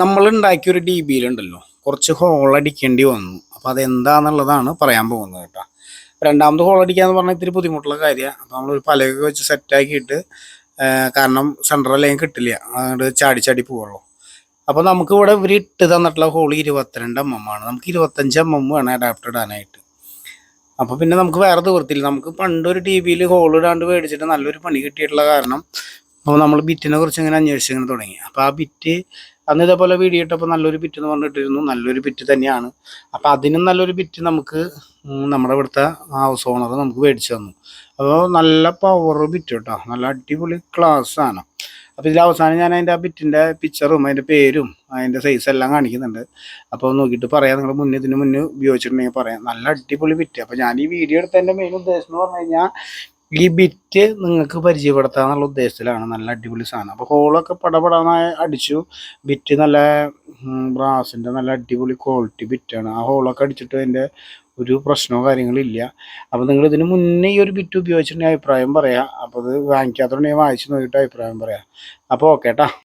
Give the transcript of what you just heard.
നമ്മൾ ഉണ്ടാക്കിയൊരു ഡി ബിയിലുണ്ടല്ലോ കുറച്ച് ഹോൾ അടിക്കേണ്ടി വന്നു. അപ്പോൾ അതെന്താണെന്നുള്ളതാണ് പറയാൻ പോകുന്നത് കേട്ടോ. രണ്ടാമത് ഹോൾ അടിക്കുക എന്ന് പറഞ്ഞാൽ ഇത്തിരി ബുദ്ധിമുട്ടുള്ള കാര്യമാണ്. അപ്പോൾ നമ്മളൊരു പലകയൊക്കെ വെച്ച് സെറ്റാക്കിയിട്ട്, കാരണം സെൻട്രൽ ലൈൻ കിട്ടില്ല, അതുകൊണ്ട് ചാടി ചാടി പോവുള്ളൂ. അപ്പോൾ നമുക്ക് ഇവിടെ ഇവർ ഇട്ട് തന്നിട്ടുള്ള ഹോൾ 22 mm ആണ്. നമുക്ക് 25 mm വേണം അഡാപ്റ്റർ ഇടാനായിട്ട്. അപ്പോൾ പിന്നെ നമുക്ക് വേറെ നിവൃത്തിയില്ല. നമുക്ക് പണ്ടൊരു ടി വിയിൽ ഹോൾ ഇടാണ്ട് മേടിച്ചിട്ട് നല്ലൊരു പണി കിട്ടിയിട്ടുള്ള കാരണം അപ്പോൾ നമ്മൾ ബിറ്റിനെ കുറിച്ച് ഇങ്ങനെ അന്വേഷിച്ചിങ്ങനെ തുടങ്ങി. അപ്പോൾ ആ ബിറ്റ് അന്ന് ഇതേപോലെ വീഡിയോ ഇട്ടപ്പോൾ നല്ലൊരു ബിറ്റ് എന്ന് പറഞ്ഞിട്ടിരുന്നു. നല്ലൊരു ബിറ്റ് തന്നെയാണ്. അപ്പോൾ അതിനും നല്ലൊരു ബിറ്റ് നമുക്ക് നമ്മുടെ ഇവിടുത്തെ ഹൗസ് ഓണർ നമുക്ക് മേടിച്ചു തന്നു. അപ്പോൾ നല്ല പവർ ബിറ്റ് കേട്ടോ, നല്ല അടിപൊളി ക്ലാസ് ആണ്. അപ്പോൾ ഇതിൽ അവസാനം ഞാൻ അതിൻ്റെ ആ ബിറ്റിൻ്റെ പിക്ചറും അതിൻ്റെ പേരും അതിൻ്റെ സൈസ് എല്ലാം കാണിക്കുന്നുണ്ട്. അപ്പോൾ നോക്കിയിട്ട് പറയാം, നിങ്ങൾ ഇതിന് മുന്നേ ഉപയോഗിച്ചിട്ടുണ്ടെങ്കിൽ പറയാം. നല്ല അടിപൊളി ബിറ്റ്. അപ്പോൾ ഞാൻ ഈ വീഡിയോ എടുത്തതിൻ്റെ മെയിൻ ഉദ്ദേശം എന്ന് പറഞ്ഞു കഴിഞ്ഞാൽ ഈ ബിറ്റ് നിങ്ങൾക്ക് പരിചയപ്പെടുത്താന്നുള്ള ഉദ്ദേശത്തിലാണ്. നല്ല അടിപൊളി സാധനം. അപ്പോൾ ഹോളൊക്കെ പടപടാന്നായി അടിച്ചു. ബിറ്റ് നല്ല ബ്രാസിൻ്റെ നല്ല അടിപൊളി ക്വാളിറ്റി ബിറ്റാണ്. ആ ഹോളൊക്കെ അടിച്ചിട്ട് അതിൻ്റെ ഒരു പ്രശ്നമോ കാര്യങ്ങളില്ല. അപ്പോൾ നിങ്ങൾ ഇതിന് മുന്നേ ഈ ഒരു ബിറ്റ് ഉപയോഗിച്ചിട്ടുണ്ടെങ്കിൽ അഭിപ്രായം പറയാം. അപ്പോൾ അത് വാങ്ങിക്കാത്തതുണ്ടെങ്കിൽ വാങ്ങിച്ച് നോക്കിയിട്ട് അഭിപ്രായം പറയാം. അപ്പോൾ ഓക്കെ കേട്ടോ.